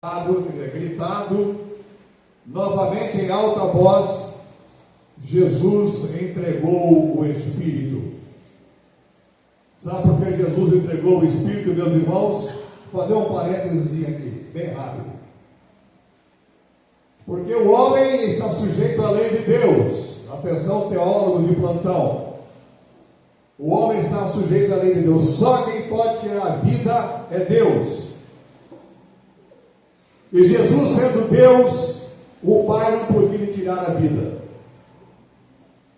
gritado, novamente em alta voz, Jesus entregou o Espírito. Sabe por que Jesus entregou o Espírito, meus irmãos? Vou fazer um parênteses aqui, bem rápido. Porque o homem está sujeito à lei de Deus. Atenção, teólogos de plantão. O homem está sujeito à lei de Deus. Só quem pode tirar a vida é Deus. E Jesus, sendo Deus, o Pai não podia lhe tirar a vida.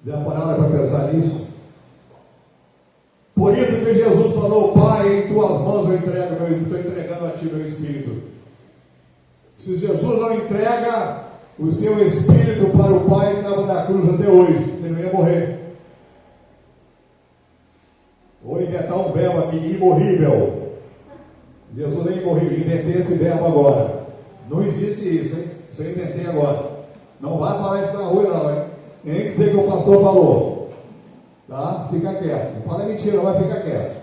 Já pararam para pensar nisso? Por isso que Jesus falou: Pai, em tuas mãos eu entrego meu Espírito, estou entregando a ti meu Espírito. Se Jesus não entrega o seu Espírito para o Pai que estava na cruz até hoje, ele não ia morrer. Vou inventar um verbo aqui, imorrível. Jesus nem morreu, inventei esse verbo agora. Não existe isso, hein? Isso eu inventei agora. Não vai falar isso na rua não, hein? Nem dizer que o pastor falou. Tá? Fica quieto. Não fala mentira, não vai ficar quieto.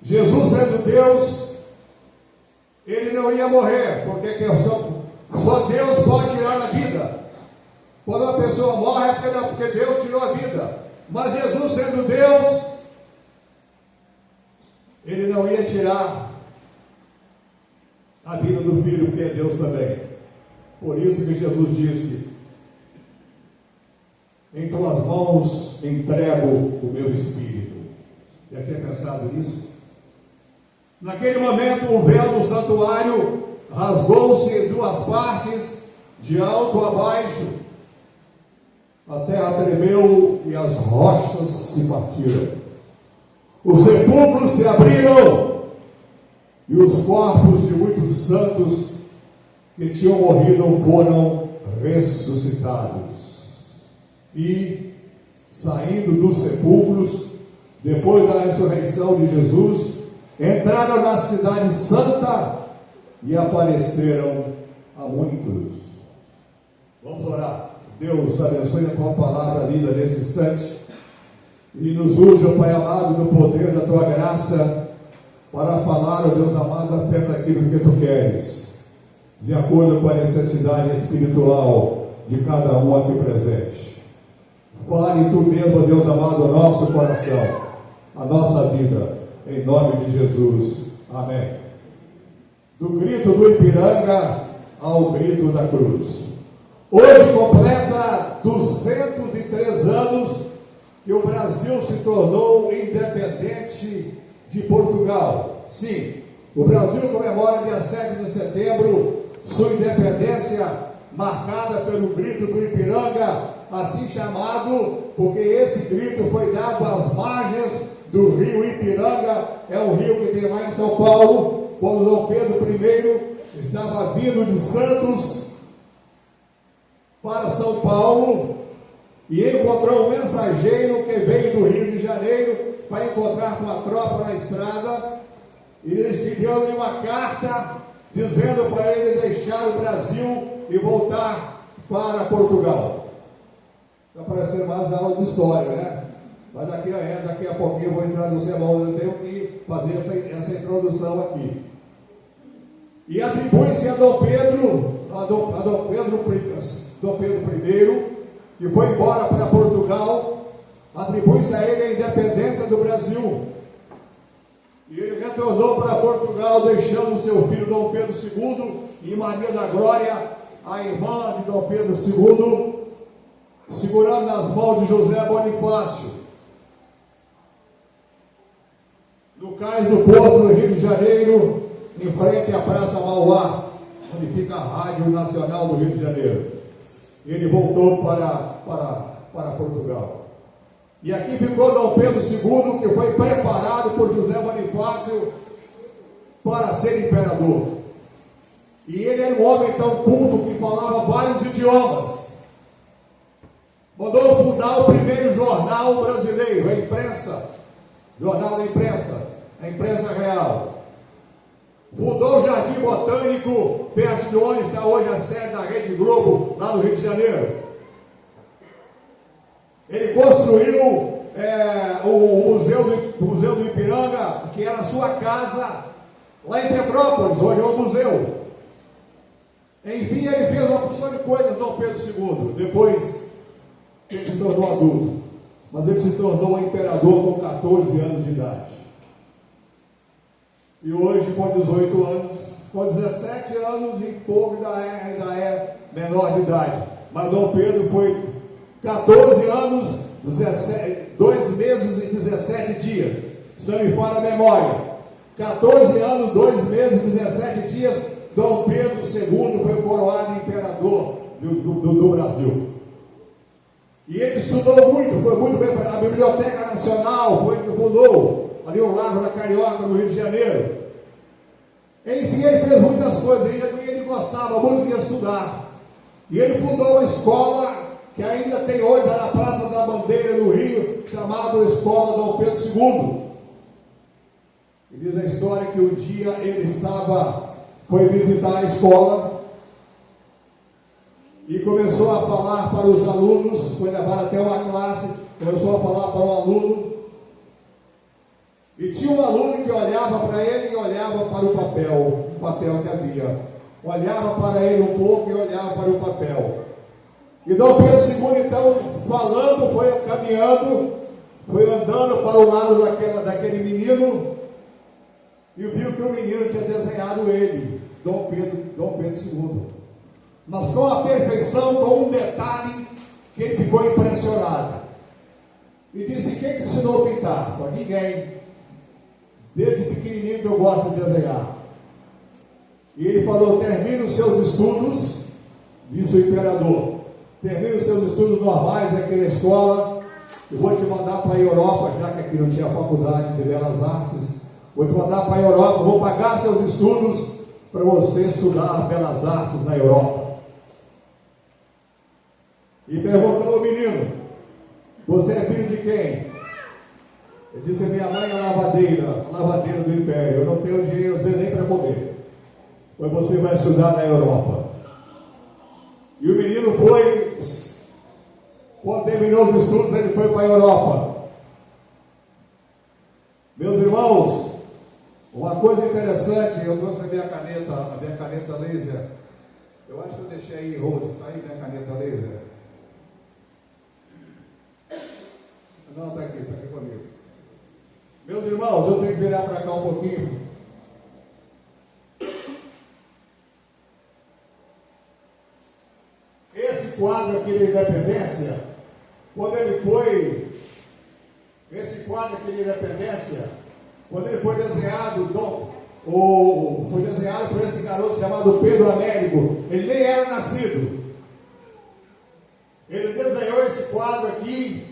Jesus, sendo Deus, ele não ia morrer, porque só Deus pode tirar a vida. Quando uma pessoa morre é porque Deus tirou a vida. Mas Jesus, sendo Deus, ele não ia tirar a vida do Filho, porque é Deus também. Por isso que Jesus disse: em tuas mãos entrego o meu Espírito. Já tinha pensado nisso? Naquele momento, o véu do santuário rasgou-se em duas partes, de alto a baixo. A terra tremeu e as rochas se partiram. Os sepulcros se abriram e os corpos de muitos santos que tinham morrido foram ressuscitados. E, saindo dos sepulcros, depois da ressurreição de Jesus, entraram na cidade santa e apareceram a muitos. Vamos orar. Deus abençoe a tua palavra lida nesse instante e nos use, ó Pai amado, no poder da tua graça para falar, ó Deus amado, apenas aquilo que tu queres, de acordo com a necessidade espiritual de cada um aqui presente. Fale tu mesmo, ó Deus amado, o nosso coração, a nossa vida, em nome de Jesus. Amém. Do grito do Ipiranga ao grito da cruz. Hoje completa 203 anos que o Brasil se tornou independente de Portugal. Sim, o Brasil comemora dia 7 de setembro sua independência, marcada pelo grito do Ipiranga, assim chamado porque esse grito foi dado às margens do rio Ipiranga. É um rio que tem lá em São Paulo, quando Dom Pedro I estava vindo de Santos para São Paulo, e encontrou um mensageiro que veio do Rio de Janeiro para encontrar com a tropa na estrada, e ele escreveu-lhe uma carta dizendo para ele deixar o Brasil e voltar para Portugal. Está parecendo mais aula de história, né? Mas daqui a pouquinho eu vou entrar no sermão, eu tenho que fazer essa introdução aqui. E atribui-se a Dom Pedro I, que foi embora para Portugal, atribui-se a ele a independência do Brasil. E ele retornou para Portugal, deixando seu filho Dom Pedro II e Maria da Glória, a irmã de Dom Pedro II, segurando nas mãos de José Bonifácio, no cais do Porto do Rio de Janeiro, em frente à Praça Mauá, onde fica a Rádio Nacional do Rio de Janeiro. Ele voltou para Portugal. E aqui ficou Dom Pedro II, que foi preparado por José Bonifácio para ser imperador. E ele era um homem tão culto que falava vários idiomas. Mandou fundar o primeiro jornal brasileiro, a imprensa, jornal da imprensa, a imprensa real. Fundou o Jardim Botânico, perto de onde está hoje a sede da Rede Globo, lá no Rio de Janeiro. Ele construiu o Museu do Ipiranga, que era a sua casa, lá em Petrópolis, onde é o museu. Enfim, ele fez uma porção de coisas, Dom Pedro II, depois que ele se tornou adulto. Mas ele se tornou um imperador com 14 anos de idade. E hoje, com 18 anos, com 17 anos e pouco, ainda é menor de idade. Mas Dom Pedro foi 14 anos, 2 meses e 17 dias. Se não me falha a memória. 14 anos, 2 meses e 17 dias, Dom Pedro II foi coroado imperador do Brasil. E ele estudou muito, foi muito bem para a Biblioteca Nacional, foi que fundou ali o Largo da Carioca, no Rio de Janeiro. Enfim, ele fez muitas coisas, ele gostava muito de estudar. E ele fundou uma escola que ainda tem hoje na Praça da Bandeira, no Rio, chamada Escola Dom Pedro II. E diz a história que um dia ele foi visitar a escola e começou a falar para os alunos, foi levado até uma classe, começou a falar para um aluno, e tinha um aluno que olhava para ele e olhava para o papel que havia, olhava para ele um pouco e olhava para o papel. E Dom Pedro II, então, falando, foi caminhando, foi andando para o lado daquele menino, e viu que o menino tinha desenhado ele, Dom Pedro II. Mas com a perfeição, com um detalhe que ele ficou impressionado. E disse: quem te ensinou a pintar? Para ninguém. Desde pequenininho que eu gosto de desenhar. E ele falou: termine os seus estudos, disse o imperador, termine os seus estudos normais aqui na escola, eu vou te mandar para a Europa, já que aqui não tinha faculdade de belas artes, vou te mandar para a Europa, vou pagar seus estudos para você estudar belas artes na Europa. E perguntou ao menino: você é filho de quem? Ele disse: minha mãe é lavadeira do Império, eu não tenho dinheiro às vezes nem para comer, pois você vai estudar na Europa. E o menino foi, quando terminou os estudos, ele foi para a Europa. Meus irmãos, uma coisa interessante, eu trouxe a minha caneta laser. Eu acho que eu deixei aí, Rose, está aí minha caneta laser? Não, está aqui comigo. Meus irmãos, eu tenho que virar para cá um pouquinho. Esse quadro aqui da independência, quando ele foi desenhado, foi desenhado por esse garoto chamado Pedro Américo. Ele nem era nascido. Ele desenhou esse quadro aqui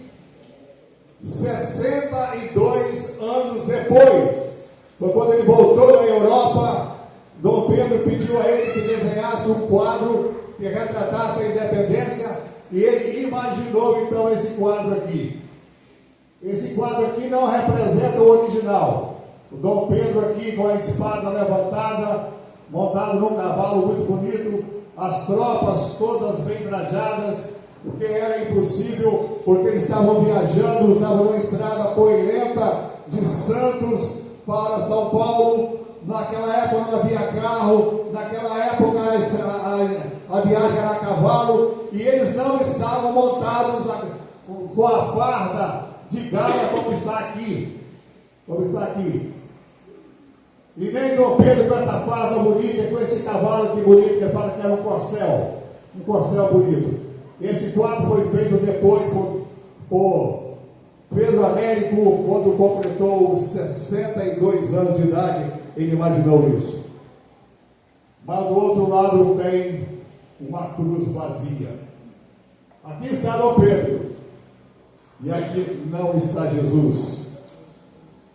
62 anos depois. Foi quando ele voltou da Europa. Dom Pedro pediu a ele que desenhasse um quadro que retratasse a independência, e ele imaginou então esse quadro aqui. Esse quadro aqui não representa o original. O Dom Pedro aqui com a espada levantada, montado num cavalo muito bonito, as tropas todas bem trajadas, porque era impossível, porque eles estavam viajando, estavam numa estrada poeirenta de Santos para São Paulo. Naquela época não havia carro, naquela época a viagem era a cavalo, e eles não estavam montados com a farda de gala como está aqui. E nem Dom Pedro com essa farda bonita, com esse cavalo aqui bonito, que fala que era um corcel bonito. Esse quadro foi feito depois por Pedro Américo, quando completou 62 anos de idade, ele imaginou isso. Mas do outro lado tem uma cruz vazia. Aqui está Dom Pedro, e aqui não está Jesus.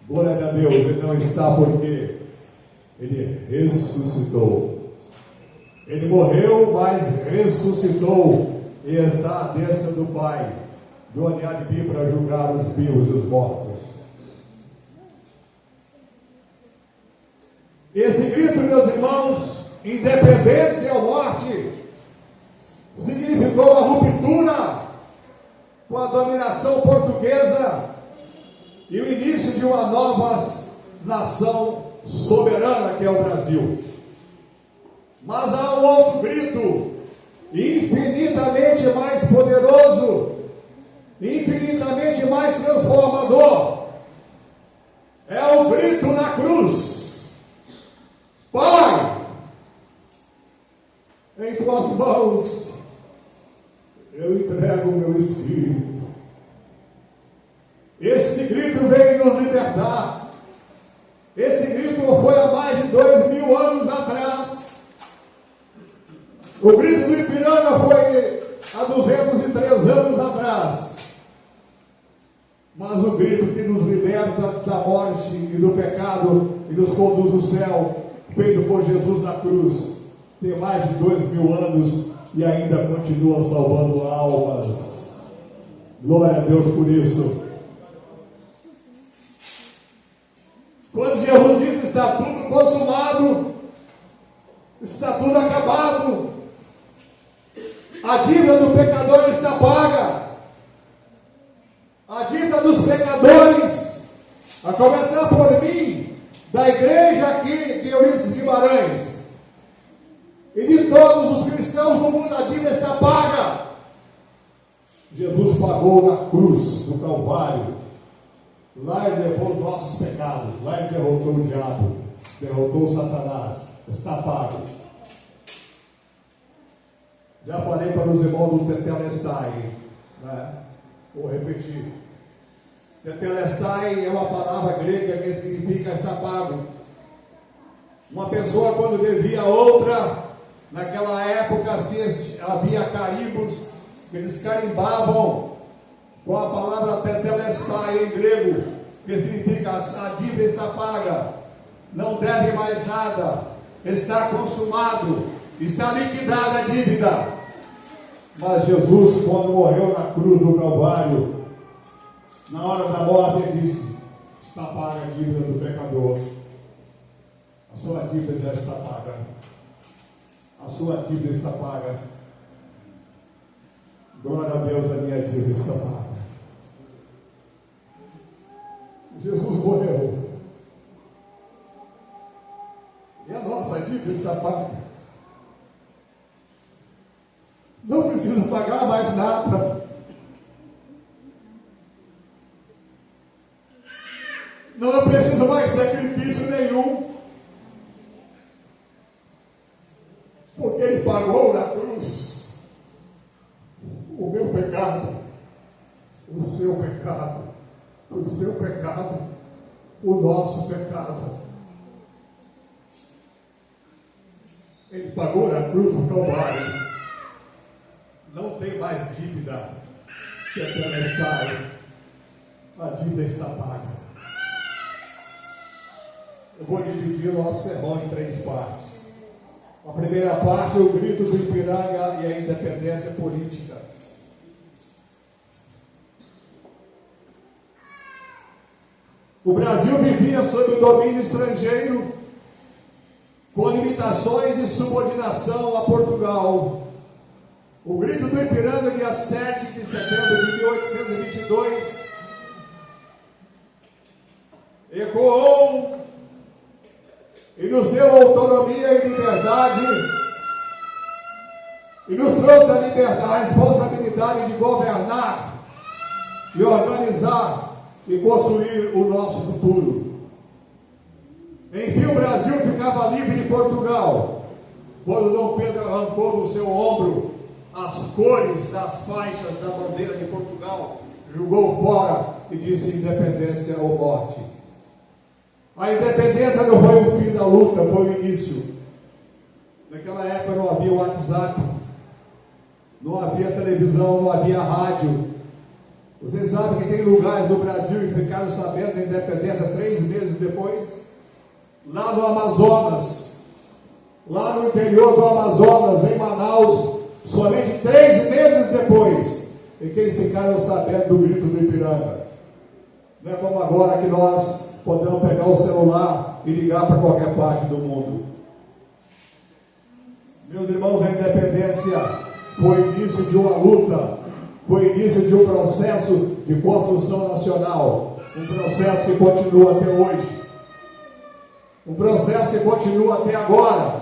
Glória a Deus, ele não está porque ele ressuscitou. Ele morreu, mas ressuscitou e está à destra do Pai, de onde há de vir para julgar os vivos e os mortos. Esse grito, meus irmãos, independência ou morte, significou a ruptura com a dominação portuguesa e o início de uma nova nação soberana que é o Brasil. Mas há outro grito, infinitamente mais poderoso, infinitamente mais transformador. É o grito na cruz: Pai, em tuas mãos eu entrego o meu espírito. Esse grito veio nos libertar. Esse grito foi há mais de 2000 anos atrás. O grito do Ipiranga foi há 203 anos atrás. Mas o grito que nos liberta da morte e do pecado e nos conduz ao céu, feito por Jesus na cruz, tem mais de 2000 anos e ainda continua salvando almas. Glória a Deus por isso. Quando Jesus diz: está tudo consumado, está tudo acabado, a dívida do pecador está paga. A dívida dos pecadores, a começar por mim, da igreja aqui de Eurípides Guimarães, e de todos os cristãos do mundo, a dívida está paga. Jesus pagou na cruz do Calvário. Lá ele levou os nossos pecados, lá ele derrotou o diabo, derrotou Satanás. Está pago. Já falei para os irmãos do Tetelestai, né? Vou repetir. Tetelestai é uma palavra grega que significa está pago. Uma pessoa, quando devia a outra, naquela época assim, havia carimbos que eles carimbavam com a palavra tetelestai em grego, que significa a dívida está paga, não deve mais nada, está consumado, está liquidada a dívida. Mas Jesus, quando morreu na cruz do Calvário, na hora da morte, ele disse: está paga a dívida do pecador. A sua dívida já está paga. A sua dívida está paga. Glória a Deus, a minha dívida está paga. Jesus morreu. E a nossa dívida está paga. Não precisa pagar mais nada. Não é preciso mais sacrifício nenhum. Porque ele pagou na cruz o meu pecado, o seu pecado, o seu pecado, o nosso pecado. Ele pagou na cruz do Calvário. Não tem mais dívida. A dívida está paga. Eu vou dividir o nosso sermão em 3 partes. A primeira parte é o grito do Ipiranga e a independência política. O Brasil vivia sob o domínio estrangeiro, com limitações e subordinação a Portugal. O grito do Ipiranga, dia 7 de setembro de 1822, ecoou e nos deu autonomia e liberdade, e nos trouxe a liberdade, a responsabilidade de governar, e organizar e construir o nosso futuro. Enfim, o Brasil ficava livre de Portugal, quando Dom Pedro arrancou do seu ombro as cores das faixas da bandeira de Portugal, jogou fora e disse: independência ou morte. A independência não foi o fim da luta, foi o início. Naquela época não havia WhatsApp, não havia televisão, não havia rádio. Vocês sabem que tem lugares no Brasil que ficaram sabendo da independência 3 meses depois? Lá no Amazonas, lá no interior do Amazonas, em Manaus, somente 3 meses depois é que eles ficaram sabendo do grito do Ipiranga. Não é como agora que nós podemos pegar o celular e ligar para qualquer parte do mundo. Meus irmãos, a independência foi o início de uma luta, foi o início de um processo de construção nacional, um processo que continua até hoje, um processo que continua até agora,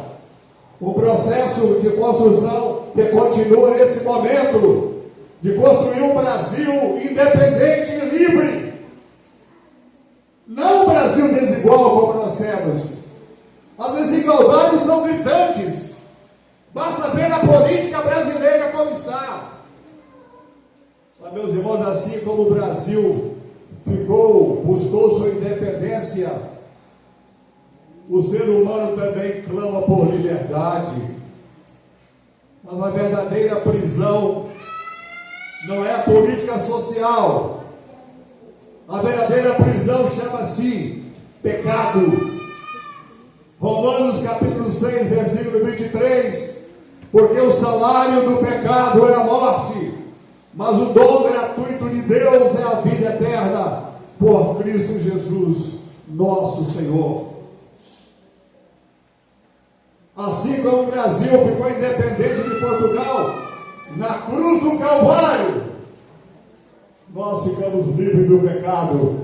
um processo de construção que continua nesse momento, de construir um Brasil independente e livre. Não um Brasil desigual como nós temos. As desigualdades são gritantes. Basta ver a política brasileira como está. Mas, meus irmãos, assim como o Brasil buscou sua independência, o ser humano também clama por liberdade. Mas a verdadeira prisão não é a política social. A verdadeira prisão chama-se pecado. Romanos capítulo 6, versículo 23. Porque o salário do pecado é a morte, mas o dom gratuito de Deus é a vida eterna, por Cristo Jesus, nosso Senhor. Assim como o Brasil ficou independente de Portugal, na cruz do Calvário, nós ficamos livres do pecado,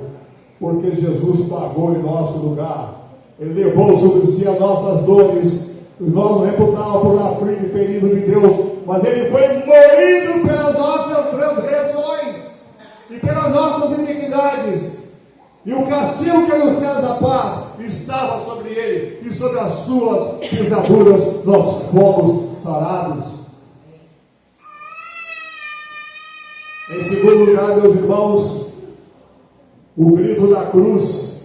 porque Jesus pagou em nosso lugar. Ele levou sobre si as nossas dores, nós reputávamos por aflito e ferido de Deus, mas ele foi moído pelas nossas transgressões e pelas nossas iniquidades. E o castigo que nos traz a paz estava sobre ele, e sobre as suas pisaduras nós fomos sarados. Em segundo lugar, meus irmãos, o grito da cruz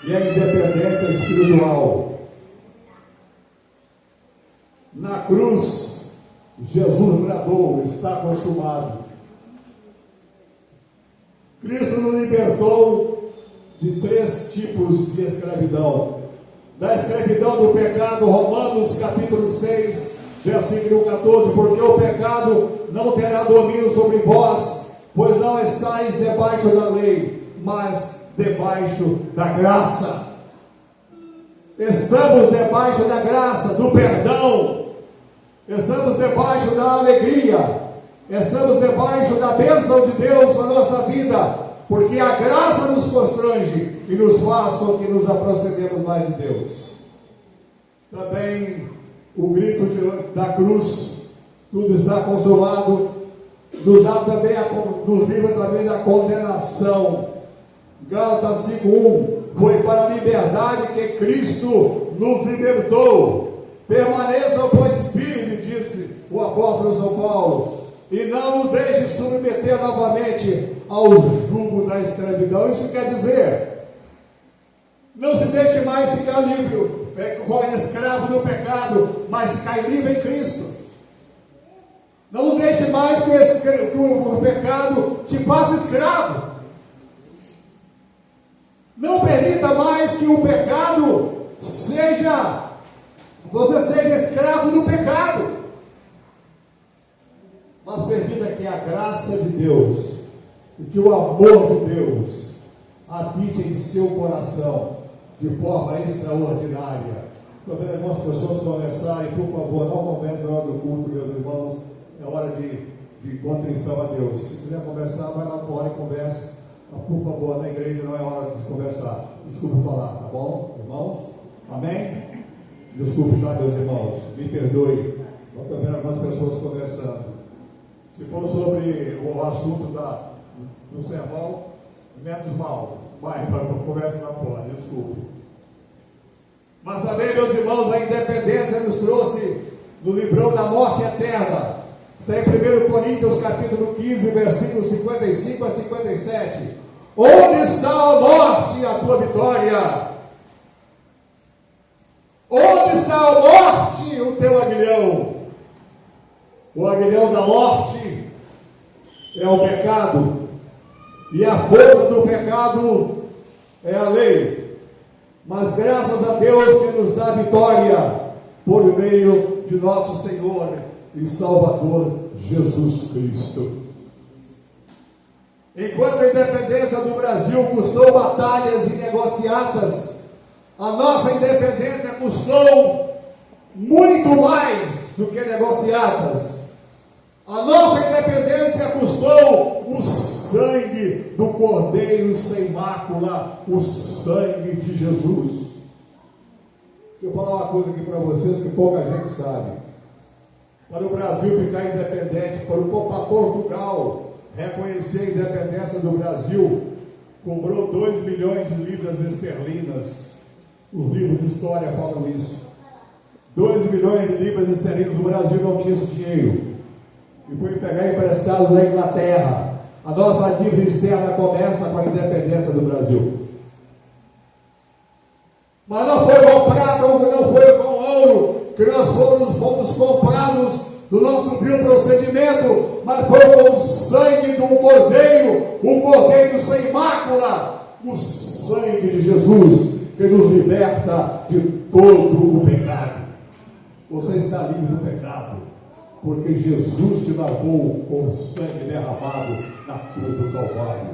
e a independência espiritual. Na cruz, Jesus bradou: está consumado. Cristo nos libertou de 3 tipos de escravidão. Da escravidão do pecado, Romanos capítulo 6, versículo 14, porque o pecado não terá domínio sobre vós, pois não estáis debaixo da lei, mas debaixo da graça. Estamos debaixo da graça, do perdão. Estamos debaixo da alegria. Estamos debaixo da bênção de Deus na nossa vida, porque a graça nos constrange e nos faz com que nos aproximemos mais de Deus. Também o grito da cruz, tudo está consumado, nos livra também da condenação. Gálatas 5:1, foi para a liberdade que Cristo nos libertou. Permaneçam, pois, firme, disse o apóstolo São Paulo, e não os deixe submeter novamente ao jugo da escravidão. Isso quer dizer, não se deixe mais ficar livre, escravo do pecado, mas ficar livre em Cristo. Não deixe mais que o pecado te faça escravo. Não permita mais que o pecado você seja escravo do pecado. Mas permita que a graça de Deus e que o amor de Deus habite em seu coração de forma extraordinária. Estou vendo algumas pessoas conversarem, por favor, não converse na hora do culto, meus irmãos. É hora de contrição a Deus. Se quiser conversar, vai lá fora e converse. Mas, por favor, na igreja não é hora de conversar. Desculpe falar, tá bom, irmãos? Amém? Desculpe, tá, meus irmãos? Me perdoe. Estou vendo algumas pessoas conversando. Se for sobre o assunto do sermão, menos mal. Vai, conversa lá fora, desculpe. Mas também, meus irmãos, a independência nos nos livrou da morte eterna. Está em 1 Coríntios capítulo 15, versículos 55 a 57. Onde está a morte, a tua vitória? Onde está a morte, o teu aguilhão? O aguilhão da morte é o pecado, e a força do pecado é a lei. Mas graças a Deus que nos dá vitória por meio de nosso Senhor e Salvador Jesus Cristo. Enquanto a independência do Brasil custou batalhas e negociatas, a nossa independência custou muito mais do que negociatas. A nossa independência custou o sangue do Cordeiro sem mácula, o sangue de Jesus. eu falar uma coisa aqui para vocês que pouca gente sabe. Para o Brasil ficar independente, para Portugal reconhecer a independência do Brasil, cobrou 2 milhões de libras esterlinas. Os livros de história falam isso. 2 milhões de libras esterlinas. O Brasil não tinha esse dinheiro. E foi pegar emprestado da Inglaterra. A nossa dívida externa começa com a independência do Brasil. Mas não foi com prata, não foi com ouro, que nós fomos comprados do nosso vil procedimento, mas foi com o sangue de um cordeiro sem mácula, o sangue de Jesus, que nos liberta de todo o pecado. Você está livre do pecado, porque Jesus te lavou com o sangue derramado na cruz do Calvário.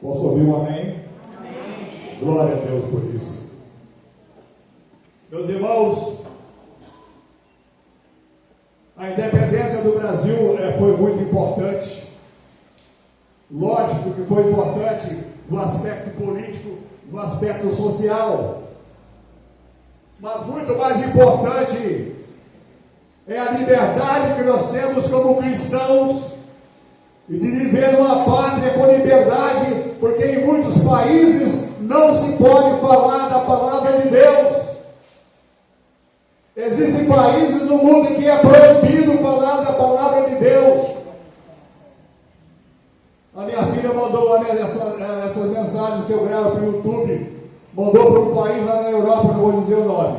Posso ouvir um amém? Amém. Glória a Deus por isso. Meus irmãos, a independência do Brasil foi muito importante. Lógico que foi importante no aspecto político, no aspecto social. Mas muito mais importante é a liberdade que nós temos como cristãos e de viver uma pátria com liberdade, porque em muitos países não se pode falar da palavra de Deus. Existem países no mundo que é proibido falar da palavra de Deus. A minha filha mandou essas mensagens que eu gravo para o YouTube, mandou para um país lá na Europa, não vou dizer o nome.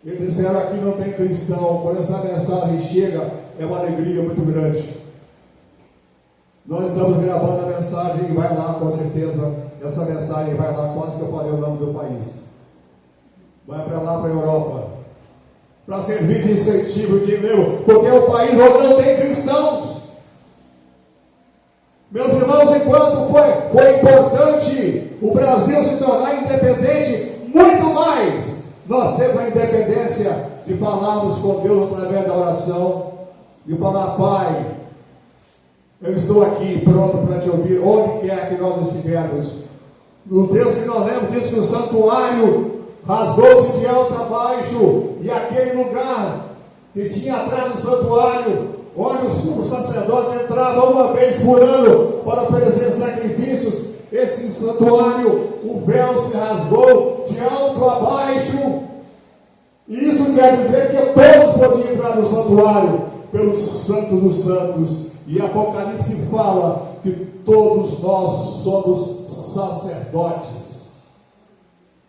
Eles disseram: aqui não tem cristão. Quando essa mensagem chega, é uma alegria muito grande. Nós estamos gravando a mensagem e vai lá, com certeza, essa mensagem vai lá, quase que eu falei o nome do país. Vai para lá, para a Europa, para servir de incentivo de meu, porque é o país onde não tem cristãos. Meus irmãos, enquanto foi importante o Brasil se tornar independente, muito mais nós temos a independência de falarmos com Deus através da oração, de falar: Pai, eu estou aqui pronto para te ouvir onde quer que nós estivermos. O texto que nós lemos diz que o santuário rasgou-se de alto a baixo, e aquele lugar que tinha atrás do santuário, onde o sacerdote entrava uma vez por ano para oferecer sacrifícios, esse santuário, o véu se rasgou de alto a baixo. E isso quer dizer que todos podiam entrar no santuário pelo Santo dos Santos. E Apocalipse fala que todos nós somos sacerdotes.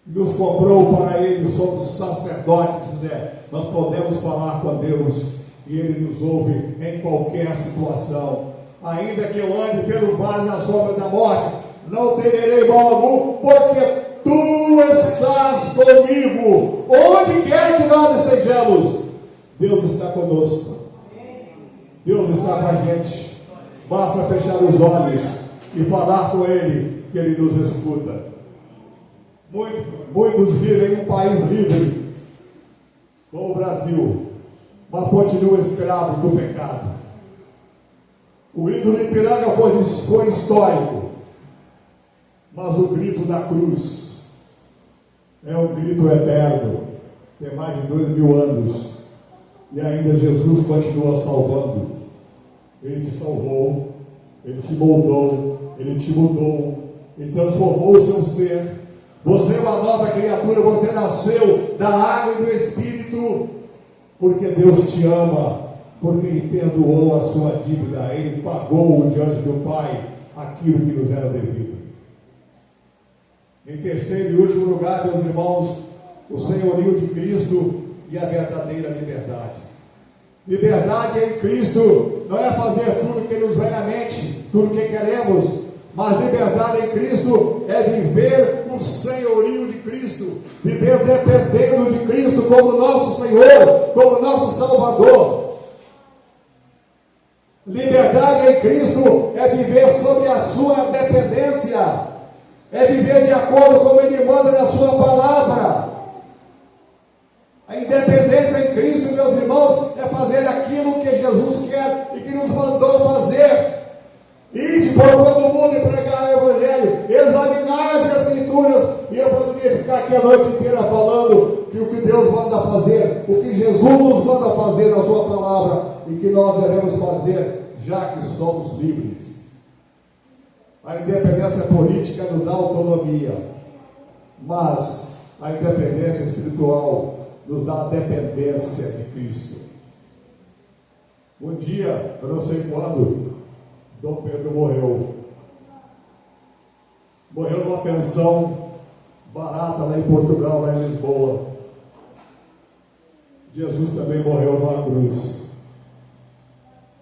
Nos comprou para Ele, somos sacerdotes, né? Nós podemos falar com Deus e Ele nos ouve em qualquer situação. Ainda que eu ande pelo vale da sombra da morte, não temerei mal algum, porque Tu estás comigo. Onde quer que nós estejamos, Deus está conosco. Deus está com a gente. Basta fechar os olhos e falar com Ele, que Ele nos escuta. Muitos vivem em um país livre, como o Brasil, mas continuam escravos do pecado. O grito do Ipiranga foi histórico, mas o grito da cruz é um grito eterno. Tem mais de 2000 anos e ainda Jesus continua salvando. Ele te salvou, Ele te moldou, Ele te mudou, Ele transformou o seu ser. Você é uma nova criatura, você nasceu da água e do Espírito, porque Deus te ama, porque Ele perdoou a sua dívida, Ele pagou diante do Pai aquilo que nos era devido. Em terceiro e último lugar, meus irmãos, o senhorio de Cristo e a verdadeira liberdade. Liberdade em Cristo não é fazer tudo que nos vem à mente, tudo que queremos, mas liberdade em Cristo é viver o senhorio de Cristo, viver dependendo de Cristo como nosso Senhor, como nosso Salvador. Liberdade em Cristo é viver sobre a sua dependência, é viver de acordo com como Ele manda na sua palavra. A independência em Cristo, meus irmãos, é fazer aquilo que Jesus quer e que nos mandou fazer. Ide por todo mundo e pregar o Evangelho, examinar as Escrituras. E eu poderia ficar aqui a noite inteira falando nos manda fazer na sua palavra e que nós devemos fazer, já que somos livres. A independência política nos dá autonomia, mas a independência espiritual nos dá a dependência de Cristo. Um dia, eu não sei quando, Dom Pedro morreu. Morreu numa pensão barata lá em Portugal, lá em Lisboa. Jesus também morreu numa cruz.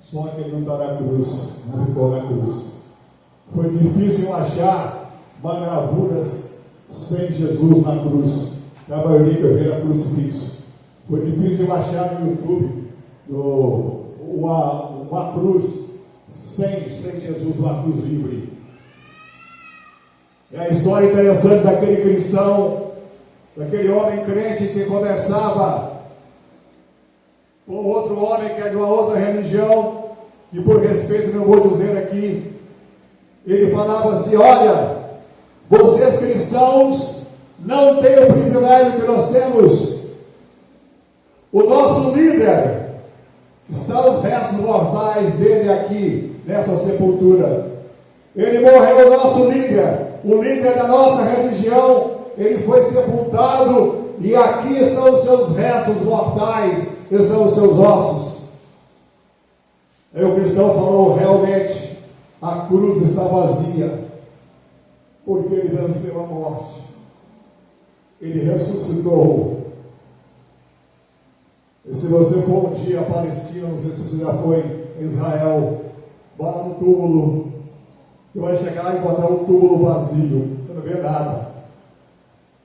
Só que ele não está na cruz, não ficou na cruz. Foi difícil achar gravuras sem Jesus na cruz. A maioria que eu vi era crucifixo. Foi difícil achar no YouTube uma cruz sem Jesus, uma cruz livre. É a história interessante daquele cristão, daquele homem crente que conversava com outro homem que é de uma outra religião, que por respeito não vou dizer aqui, ele falava assim: olha, vocês cristãos não têm o privilégio que nós temos. O nosso líder, está os restos mortais dele aqui, nessa sepultura. Ele morreu, o nosso líder, o líder da nossa religião, ele foi sepultado, e aqui estão os seus restos mortais, estão os seus ossos. Aí o cristão falou: realmente, a cruz está vazia, porque ele venceu a morte, ele ressuscitou. E se você for um dia à Palestina, não sei se você já foi em Israel, vá no túmulo, você vai chegar e encontrar um túmulo vazio, você não vê nada.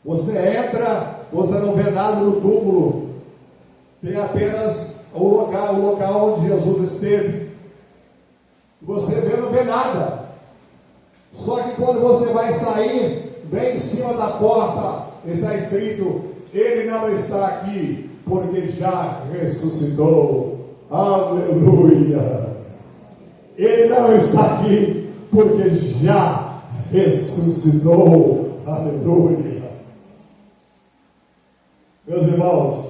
Você entra, você não vê nada no túmulo, tem apenas o local onde Jesus esteve. Você não vê nada. Só que quando você vai sair, bem em cima da porta está escrito: ele não está aqui, porque já ressuscitou. Aleluia! Ele não está aqui, porque já ressuscitou. Aleluia! Meus irmãos,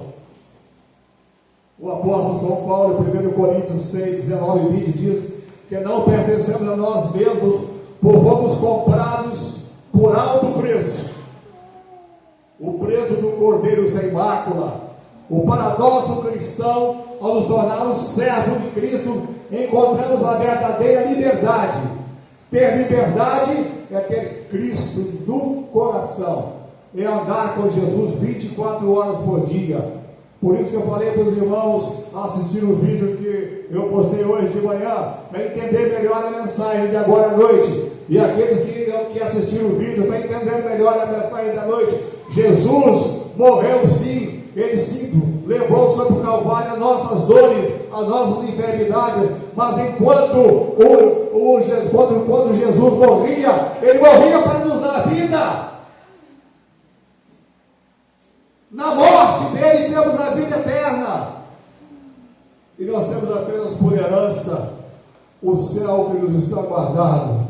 o apóstolo São Paulo, em 1 Coríntios 6, 19 e 20, diz que não pertencemos a nós mesmos, por fomos comprados por alto preço. O preço do Cordeiro sem mácula. O paradoxo cristão, ao nos tornarmos servos de Cristo, encontramos a verdadeira liberdade. Ter liberdade é ter Cristo no coração, é andar com Jesus 24 horas por dia. Por isso que eu falei para os irmãos assistir o vídeo que eu postei hoje de manhã, para entender melhor a mensagem de agora à noite. E aqueles que assistiram o vídeo, para entender melhor a mensagem da noite. Jesus morreu sim, ele sim levou sobre o Calvário as nossas dores, as nossas enfermidades, mas enquanto quando Jesus morria, ele morria para nos dar vida. Na morte dele temos a vida eterna, e nós temos apenas por herança o céu que nos está guardado.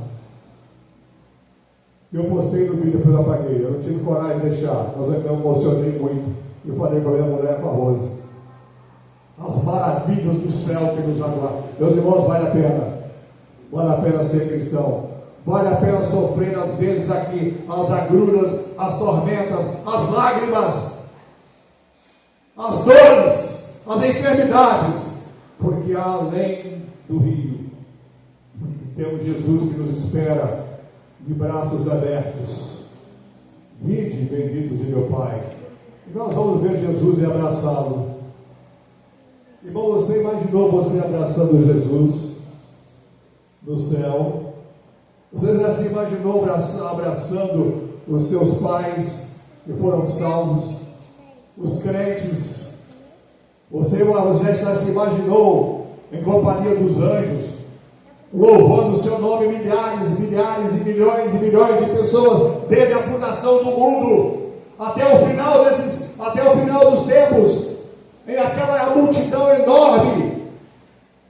Eu postei no vídeo, eu apaguei, eu não tive coragem de deixar, mas eu me emocionei muito. Eu falei com a minha mulher, com a Rose, as maravilhas do céu que nos aguardam. Meus irmãos, vale a pena ser cristão, vale a pena sofrer às vezes aqui as agruras, as tormentas, as lágrimas, as dores, as enfermidades, porque além do rio, temos Jesus que nos espera de braços abertos. Vinde, benditos de meu Pai. E nós vamos ver Jesus e abraçá-lo. Irmão, você imaginou você abraçando Jesus no céu? Você já se imaginou abraçando os seus pais que foram salvos, os crentes? Você já se imaginou em companhia dos anjos, louvando o seu nome, milhares e milhões e milhões de pessoas, desde a fundação do mundo até o final dos tempos, em aquela multidão enorme,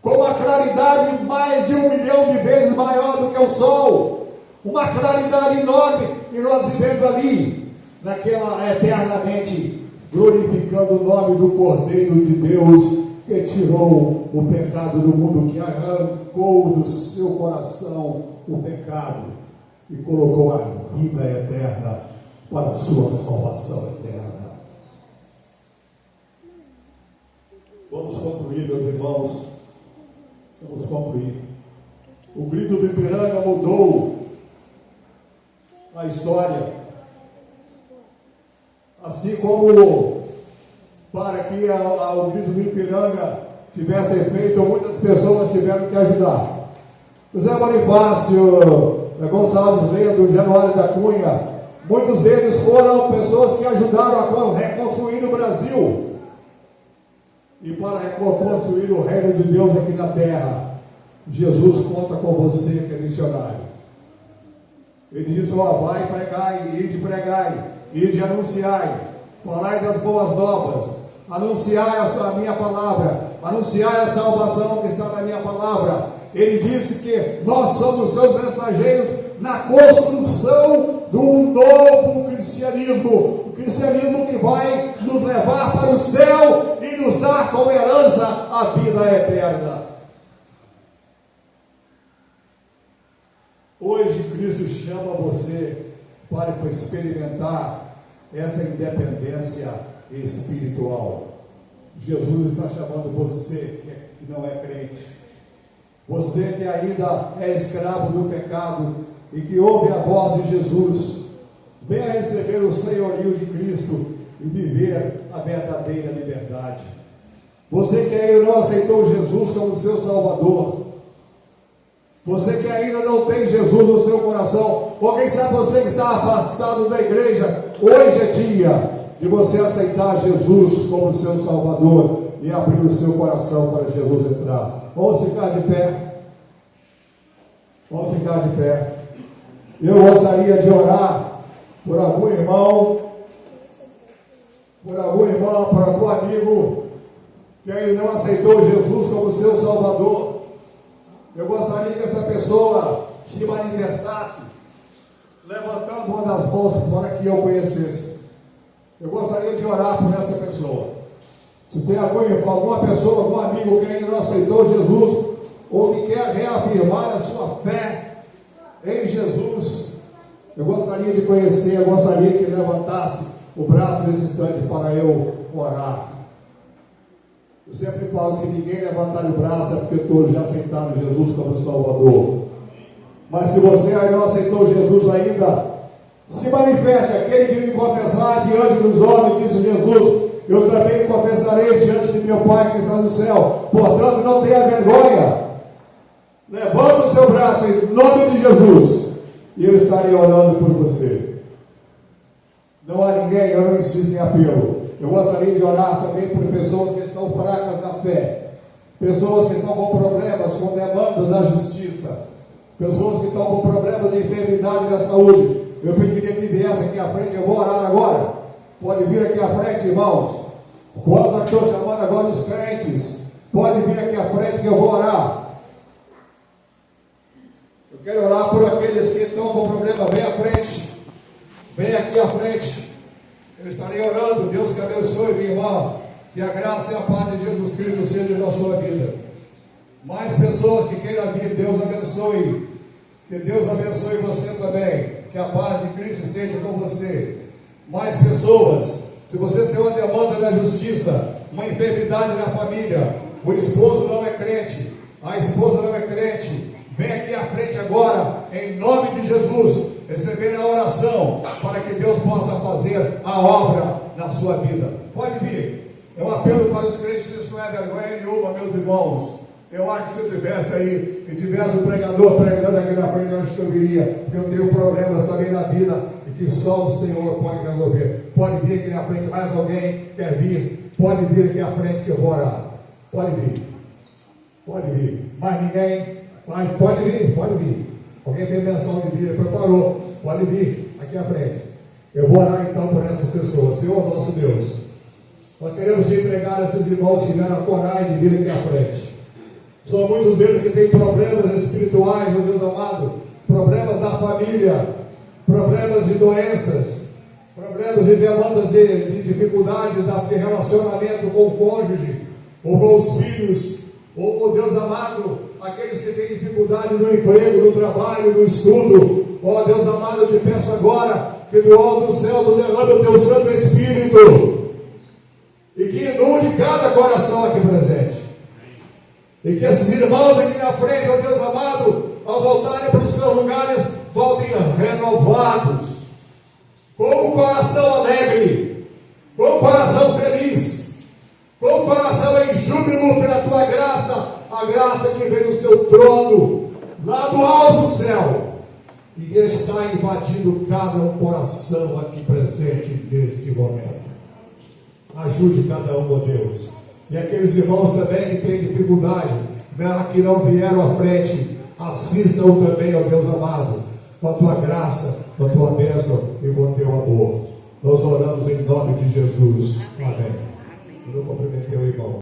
com uma claridade mais de 1 milhão de vezes maior do que o sol, uma claridade enorme, e nós vivendo ali, naquela eternamente glorificando o nome do Cordeiro de Deus, que tirou o pecado do mundo, que arrancou do seu coração o pecado e colocou a vida eterna para a sua salvação eterna. Vamos concluir, meus irmãos. Vamos concluir. O grito do Ipiranga mudou a história. Assim como para que o grito do Ipiranga tivesse efeito, muitas pessoas tiveram que ajudar. José Bonifácio, Gonçalves Lendo, Januário da Cunha, muitos deles foram pessoas que ajudaram a reconstruir o Brasil. E para reconstruir o reino de Deus aqui na terra, Jesus conta com você que é missionário. Ele diz: vai, pregai, ide anunciai, falai das boas novas, anunciai a minha palavra, anunciai a salvação que está na minha palavra. Ele disse que nós somos seus mensageiros na construção de um novo cristianismo, o cristianismo que vai nos levar para o céu e nos dar como herança a vida eterna. Hoje Cristo chama você para experimentar essa independência espiritual. Jesus está chamando você que não é crente, você que ainda é escravo do pecado e que ouve a voz de Jesus. Venha receber o senhorio de Cristo e viver a verdadeira liberdade. Você que ainda não aceitou Jesus como seu Salvador, você que ainda não tem Jesus no seu coração, ou quem sabe você que está afastado da igreja, hoje é dia de você aceitar Jesus como seu Salvador e abrir o seu coração para Jesus entrar. Vamos ficar de pé. Vamos ficar de pé. Eu gostaria de orar por algum irmão, por algum amigo que ainda não aceitou Jesus como seu Salvador. Eu gostaria que essa pessoa se manifestasse, levantando uma das mãos para que eu conhecesse. Eu gostaria de orar por essa pessoa. Se tem alguma pessoa, algum amigo que ainda não aceitou Jesus, ou que quer reafirmar a sua fé em Jesus, eu gostaria de conhecer, eu gostaria que ele levantasse o braço nesse instante para eu orar. Eu sempre falo, se ninguém levantar o braço é porque todos já aceitaram Jesus como Salvador. Mas se você ainda não aceitou Jesus ainda, se manifeste. Aquele que me confessar diante dos homens, disse Jesus, eu também confessarei diante de meu Pai que está no céu. Portanto, não tenha vergonha. Levanta o seu braço em nome de Jesus e eu estarei orando por você. Não há ninguém, eu não insisto em apelo. Eu gostaria de orar também por pessoas que estão fracas na fé, pessoas que estão com problemas, com demandas da justiça, pessoas que estão com problemas de enfermidade da saúde. Eu pediria que viesse aqui à frente, eu vou orar agora. Pode vir aqui à frente, irmãos. Quando eu estou chamando agora os crentes, pode vir aqui à frente que eu vou orar. Eu quero orar por aqueles que estão com problema. Vem à frente. Vem aqui à frente. Eu estarei orando. Deus que abençoe, minha irmã. Que a graça e a paz de Jesus Cristo seja na sua vida. Mais pessoas que queiram vir, Deus abençoe. Que Deus abençoe você também. Que a paz de Cristo esteja com você. Mais pessoas. Se você tem uma demanda da justiça, uma enfermidade na família, o esposo não é crente, a esposa não é crente, vem aqui à frente agora, em nome de Jesus, receber a oração, para que Deus possa fazer a obra na sua vida. Pode vir. É um apelo para os crentes, isso não é vergonha nenhuma, meus irmãos. Eu acho que se eu estivesse aí, e tivesse um pregador pregando aqui na frente, eu acho que eu viria, porque eu tenho problemas também na vida, e que só o Senhor pode resolver. Pode vir aqui na frente, mais alguém quer vir, pode vir aqui à frente que eu vou orar. Pode vir. Pode vir. Mais ninguém? Mas pode vir, pode vir. Alguém tem menção de vir, preparou. Pode vir aqui à frente. Eu vou orar então por essas pessoas. Senhor nosso Deus, nós queremos entregar a esses irmãos que tiveram a coragem de vir aqui à frente. São muitos deles que têm problemas espirituais, meu Deus amado, problemas da família, problemas de doenças, problemas e demandas de dificuldades de relacionamento com o cônjuge, ou com os filhos, ou, Deus amado, aqueles que têm dificuldade no emprego, no trabalho, no estudo. Ó Deus amado, eu te peço agora que do alto do céu tu derrame o teu Santo Espírito e que inunde cada coração aqui presente, e que esses irmãos aqui na frente, ó Deus amado, ao voltarem para os seus lugares, voltem renovados, com o coração alegre, com o coração feliz, com o coração em júbilo pela tua graça, a graça que vem do seu trono, lá do alto céu, e está invadindo cada coração aqui presente neste momento. Ajude cada um, ó Deus, e aqueles irmãos também que têm dificuldade, que não vieram à frente, assistam também, ó Deus amado, com a tua graça, com a tua bênção e com o teu amor. Nós oramos em nome de Jesus. Amém. Eu cumprimentei o irmão.